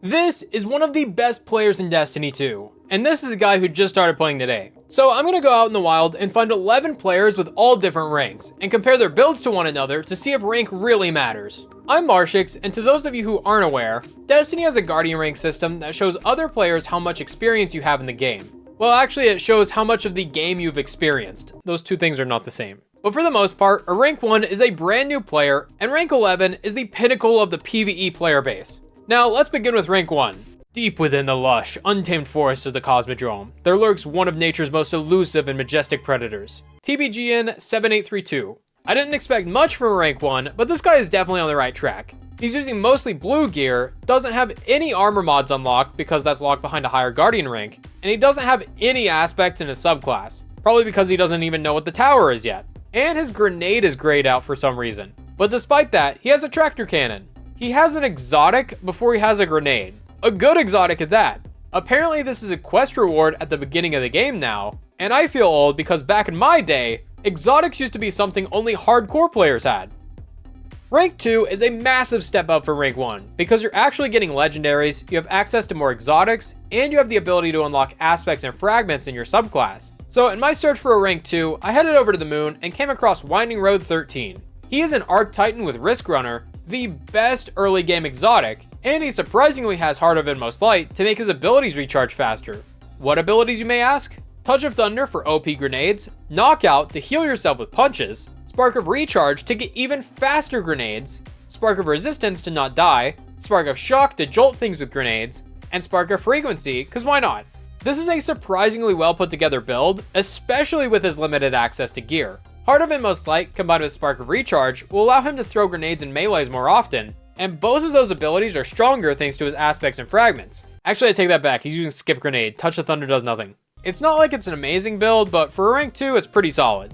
This is one of the best players in Destiny 2, and this is a guy who just started playing today. So I'm gonna go out in the wild and find 11 players with all different ranks, and compare their builds to one another to see if rank really matters. I'm Marshix, and to those of you who aren't aware, Destiny has a Guardian rank system that shows other players how much experience you have in the game. Well, actually it shows how much of the game you've experienced. Those two things are not the same. But for the most part, a rank 1 is a brand new player, and rank 11 is the pinnacle of the PvE player base. Now, let's begin with rank 1. Deep within the lush, untamed forests of the Cosmodrome, there lurks one of nature's most elusive and majestic predators. TBGN 7832. I didn't expect much from a rank 1, but this guy is definitely on the right track. He's using mostly blue gear, doesn't have any armor mods unlocked because that's locked behind a higher Guardian rank, and he doesn't have any aspects in his subclass, probably because he doesn't even know what the tower is yet. And his grenade is grayed out for some reason. But despite that, he has a tractor cannon. He has an exotic before he has a grenade. A good exotic at that. Apparently this is a quest reward at the beginning of the game now, and I feel old because back in my day, exotics used to be something only hardcore players had. Rank 2 is a massive step up from rank 1, because you're actually getting legendaries, you have access to more exotics, and you have the ability to unlock aspects and fragments in your subclass. So in my search for a rank 2, I headed over to the moon and came across Winding Road 13. He is an Arc Titan with Risk Runner, the best early game exotic, and he surprisingly has Heart of Inmost Light to make his abilities recharge faster. What abilities, you may ask? Touch of Thunder for OP grenades, Knockout to heal yourself with punches, Spark of Recharge to get even faster grenades, Spark of Resistance to not die, Spark of Shock to jolt things with grenades, and Spark of Frequency, cause why not? This is a surprisingly well put together build, especially with his limited access to gear. Heart of Inmost Light combined with Spark of Recharge will allow him to throw grenades and melees more often, and both of those abilities are stronger thanks to his aspects and fragments. Actually, I take that back, he's using Skip Grenade, Touch of Thunder does nothing. It's not like it's an amazing build, but for a rank 2, it's pretty solid.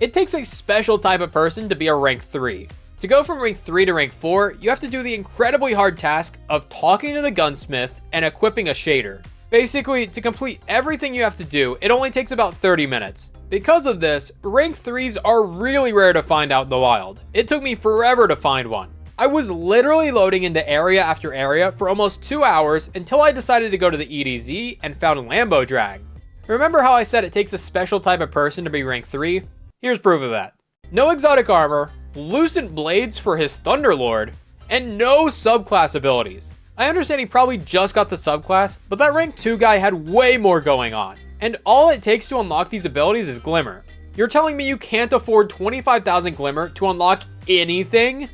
It takes a special type of person to be a rank 3. To go from rank 3 to rank 4, you have to do the incredibly hard task of talking to the gunsmith and equipping a shader. Basically, to complete everything you have to do, it only takes about 30 minutes. Because of this, rank 3s are really rare to find out in the wild. It took me forever to find one. I was literally loading into area after area for almost 2 hours until I decided to go to the EDZ and found Lambo Drag. Remember how I said it takes a special type of person to be rank 3? Here's proof of that. No exotic armor, Lucent Blades for his Thunderlord, and no subclass abilities. I understand he probably just got the subclass, but that rank 2 guy had way more going on. And all it takes to unlock these abilities is Glimmer. You're telling me you can't afford 25,000 Glimmer to unlock anything?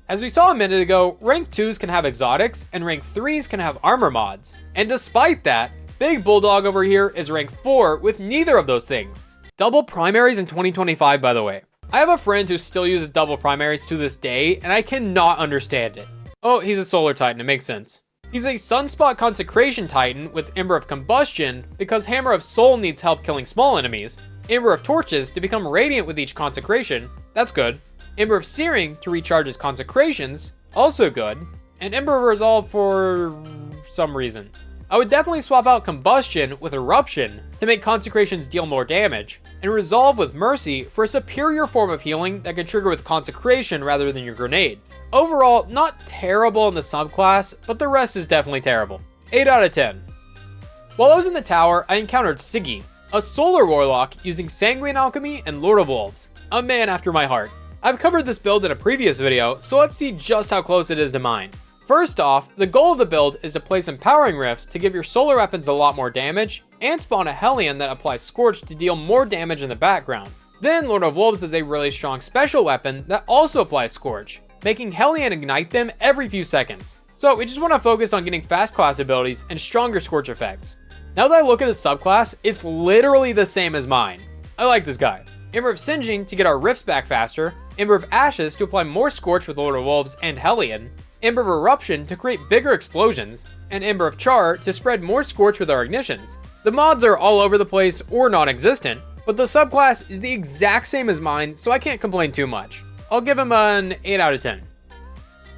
As we saw a minute ago, rank 2s can have exotics, and rank 3s can have armor mods. And despite that, Big Bulldog over here is rank 4 with neither of those things. Double primaries in 2025, by the way. I have a friend who still uses double primaries to this day, and I cannot understand it. Oh, he's a Solar Titan, it makes sense. He's a Sunspot Consecration Titan with Ember of Combustion because Hammer of Soul needs help killing small enemies, Ember of Torches to become radiant with each consecration, that's good, Ember of Searing to recharge his consecrations, also good, and Ember of Resolve for some reason. I would definitely swap out Combustion with Eruption to make consecrations deal more damage, and Resolve with Mercy for a superior form of healing that can trigger with Consecration rather than your grenade. Overall, not terrible in the subclass, but the rest is definitely terrible. 8 out of 10. While I was in the tower, I encountered Siggy, a solar warlock using Sanguine Alchemy and Lord of Wolves. A man after my heart. I've covered this build in a previous video, so let's see just how close it is to mine. First off, the goal of the build is to place Empowering Rifts to give your solar weapons a lot more damage, and spawn a Hellion that applies Scorch to deal more damage in the background. Then Lord of Wolves is a really strong special weapon that also applies Scorch, making Hellion ignite them every few seconds. So we just want to focus on getting fast class abilities and stronger Scorch effects. Now that I look at his subclass, it's literally the same as mine. I like this guy. Ember of Singeing to get our Rifts back faster, Ember of Ashes to apply more Scorch with Lord of Wolves and Hellion, Ember of Eruption to create bigger explosions, and Ember of Char to spread more Scorch with our ignitions. The mods are all over the place or non-existent, but the subclass is the exact same as mine, so I can't complain too much. I'll give him an 8 out of 10.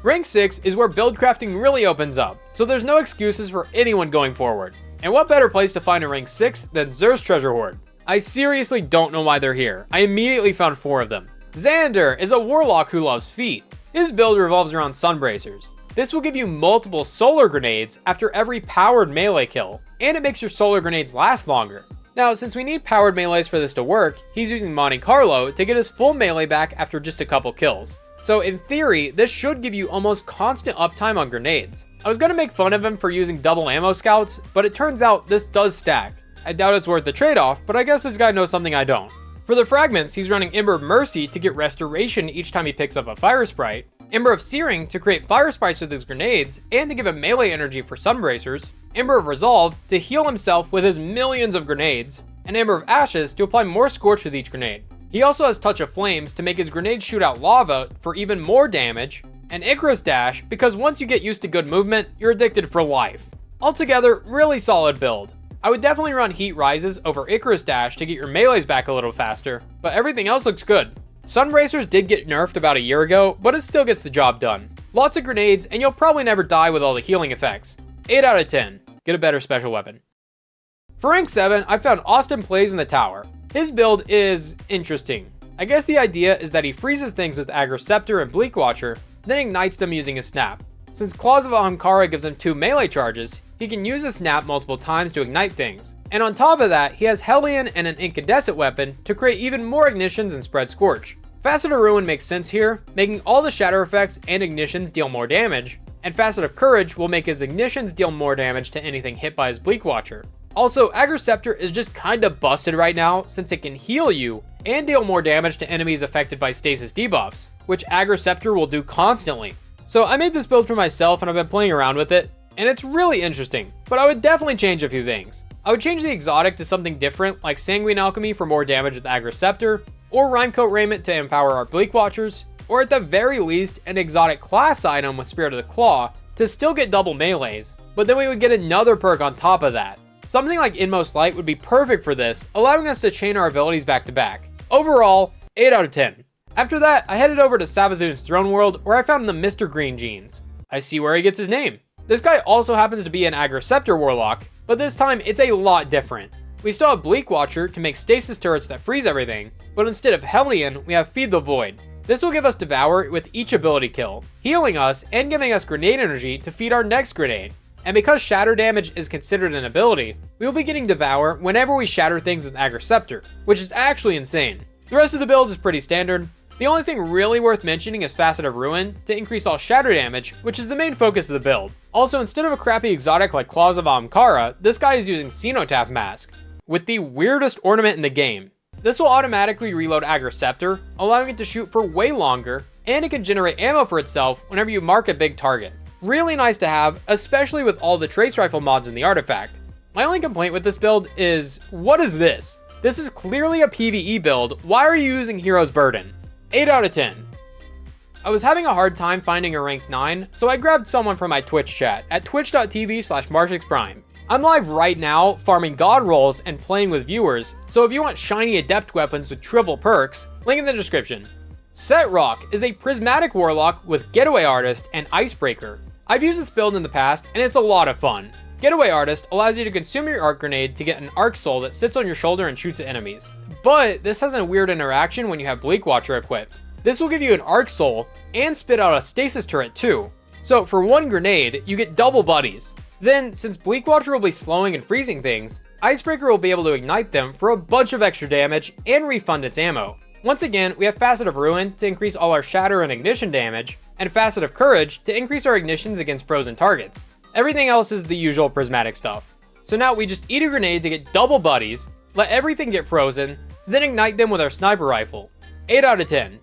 Rank 6 is where build crafting really opens up, so there's no excuses for anyone going forward. And what better place to find a rank 6 than Xur's Treasure Hoard? I seriously don't know why they're here. I immediately found 4 of them. Xander is a warlock who loves feet. His build revolves around Sunbracers. This will give you multiple solar grenades after every powered melee kill, and it makes your solar grenades last longer. Now, since we need powered melees for this to work, he's using Monte Carlo to get his full melee back after just a couple kills. So in theory, this should give you almost constant uptime on grenades. I was gonna make fun of him for using double ammo scouts, but it turns out this does stack. I doubt it's worth the trade-off, but I guess this guy knows something I don't. For the fragments, he's running Ember of Mercy to get restoration each time he picks up a fire sprite, Ember of Searing to create fire sprites with his grenades and to give him melee energy for sunbracers, Ember of Resolve to heal himself with his millions of grenades, and Ember of Ashes to apply more scorch with each grenade. He also has Touch of Flames to make his grenades shoot out lava for even more damage, and Icarus Dash because once you get used to good movement, you're addicted for life. Altogether, really solid build. I would definitely run Heat Rises over Icarus Dash to get your melees back a little faster, but everything else looks good. Sunbracers did get nerfed about a year ago, but it still gets the job done. Lots of grenades, and you'll probably never die with all the healing effects. 8 out of 10. Get a better special weapon. For rank 7, I found Austin Plays in the Tower. His build is interesting. I guess the idea is that he freezes things with Aggro Scepter and Bleak Watcher, then ignites them using his snap. Since Claws of Ahamkara gives him 2 melee charges, he can use his snap multiple times to ignite things. And on top of that, he has Hellion and an incandescent weapon to create even more ignitions and spread Scorch. Facet of Ruin makes sense here, making all the shatter effects and ignitions deal more damage, and Facet of Courage will make his ignitions deal more damage to anything hit by his Bleak Watcher. Also, Aggro Scepter is just kinda busted right now since it can heal you and deal more damage to enemies affected by stasis debuffs, which Aggro Scepter will do constantly. So I made this build for myself and I've been playing around with it, and it's really interesting, but I would definitely change a few things. I would change the exotic to something different like Sanguine Alchemy for more damage with Aggro Scepter, or Rhymecoat Raiment to empower our Bleak Watchers, or at the very least an exotic class item with Spirit of the Claw to still get double melees, but then we would get another perk on top of that. Something like Inmost Light would be perfect for this, allowing us to chain our abilities back to back. Overall, 8 out of 10. After that, I headed over to Savathun's Throne World where I found the Mr. Green Jeans. I see where he gets his name. This guy also happens to be an Aggro Scepter Warlock, but this time it's a lot different. We still have Bleak Watcher to make stasis turrets that freeze everything, but instead of Hellion, we have Feed the Void. This will give us Devour with each ability kill, healing us and giving us grenade energy to feed our next grenade. And because shatter damage is considered an ability, we will be getting Devour whenever we shatter things with Aggro Scepter, which is actually insane. The rest of the build is pretty standard. The only thing really worth mentioning is Facet of Ruin to increase all shatter damage, which is the main focus of the build. Also, instead of a crappy exotic like Claws of Ahamkara, this guy is using Cenotaph Mask, with the weirdest ornament in the game. This will automatically reload Aggro Scepter, allowing it to shoot for way longer, and it can generate ammo for itself whenever you mark a big target. Really nice to have, especially with all the Trace Rifle mods in the artifact. My only complaint with this build is, what is this? This is clearly a PvE build, why are you using Hero's Burden? 8 out of 10. I was having a hard time finding a rank 9, so I grabbed someone from my Twitch chat at twitch.tv/MarshixPrime. I'm live right now, farming god rolls and playing with viewers, so if you want shiny adept weapons with triple perks, link in the description. Setrock is a prismatic warlock with Getaway Artist and Icebreaker. I've used this build in the past, and it's a lot of fun. Getaway Artist allows you to consume your arc grenade to get an arc soul that sits on your shoulder and shoots at enemies. But this has a weird interaction when you have Bleak Watcher equipped. This will give you an arc soul and spit out a stasis turret too. So for one grenade, you get double buddies. Then, since Bleak Watcher will be slowing and freezing things, Icebreaker will be able to ignite them for a bunch of extra damage and refund its ammo. Once again, we have Facet of Ruin to increase all our shatter and ignition damage, and Facet of Courage to increase our ignitions against frozen targets. Everything else is the usual prismatic stuff. So now we just eat a grenade to get double buddies, let everything get frozen, then ignite them with our sniper rifle. 8 out of 10.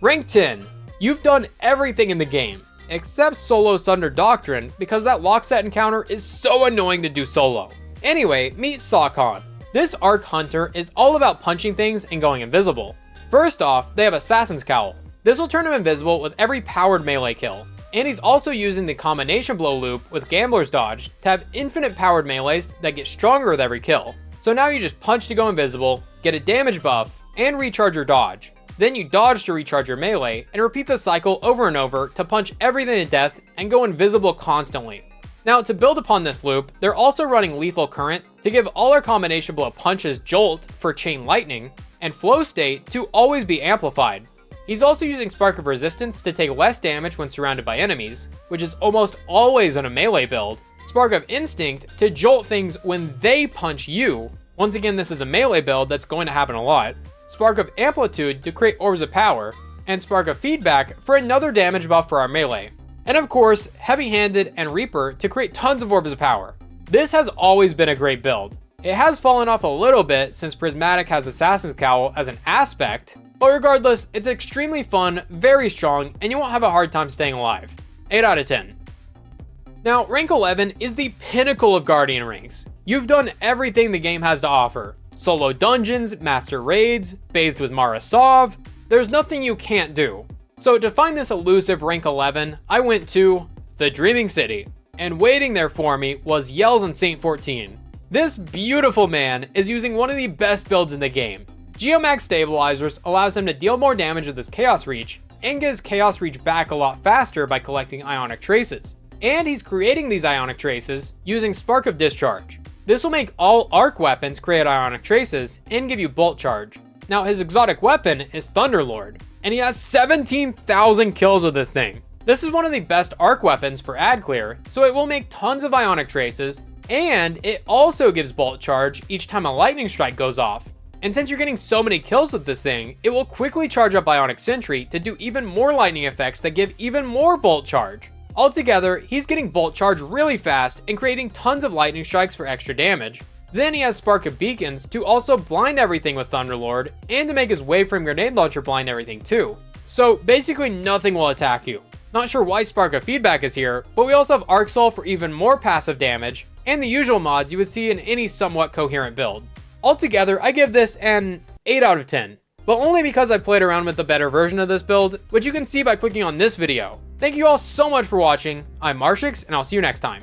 Rank 10. You've done everything in the game, except solo Sunder Doctrine, because that lock set encounter is so annoying to do solo. Anyway, meet Sawkon. This Arc Hunter is all about punching things and going invisible. First off, they have Assassin's Cowl. This will turn him invisible with every powered melee kill. And he's also using the combination blow loop with Gambler's Dodge to have infinite powered melees that get stronger with every kill. So now you just punch to go invisible, get a damage buff, and recharge your dodge. Then you dodge to recharge your melee, and repeat the cycle over and over to punch everything to death and go invisible constantly. Now, to build upon this loop, they're also running Lethal Current to give all our combination blow punches Jolt for Chain Lightning, and Flow State to always be amplified. He's also using Spark of Resistance to take less damage when surrounded by enemies, which is almost always in a melee build. Spark of Instinct to jolt things when they punch you. Once again, this is a melee build that's going to happen a lot. Spark of Amplitude to create Orbs of Power, and Spark of Feedback for another damage buff for our melee. And of course, Heavy Handed and Reaper to create tons of Orbs of Power. This has always been a great build. It has fallen off a little bit since Prismatic has Assassin's Cowl as an aspect, but regardless, it's extremely fun, very strong, and you won't have a hard time staying alive. 8 out of 10. Now, rank 11 is the pinnacle of Guardian ranks. You've done everything the game has to offer. Solo dungeons, master raids, bathed with Mara Sov, there's nothing you can't do. So to find this elusive rank 11, I went to the Dreaming City, and waiting there for me was Yells and Saint 14. This beautiful man is using one of the best builds in the game. Geomax Stabilizers allows him to deal more damage with his Chaos Reach, and get his Chaos Reach back a lot faster by collecting Ionic Traces. And he's creating these Ionic Traces using Spark of Discharge. This will make all arc weapons create Ionic Traces and give you Bolt Charge. Now his exotic weapon is Thunderlord, and he has 17,000 kills with this thing. This is one of the best arc weapons for ad clear, so it will make tons of Ionic Traces, and it also gives Bolt Charge each time a lightning strike goes off. And since you're getting so many kills with this thing, it will quickly charge up Ionic Sentry to do even more lightning effects that give even more Bolt Charge. Altogether, he's getting Bolt Charge really fast and creating tons of lightning strikes for extra damage. Then he has Spark of Beacons to also blind everything with Thunderlord, and to make his Waveframe Grenade Launcher blind everything too. So basically nothing will attack you. Not sure why Spark of Feedback is here, but we also have Arc Soul for even more passive damage, and the usual mods you would see in any somewhat coherent build. Altogether, I give this an 8 out of 10, but only because I played around with the better version of this build, which you can see by clicking on this video. Thank you all so much for watching. I'm Marshix, and I'll see you next time.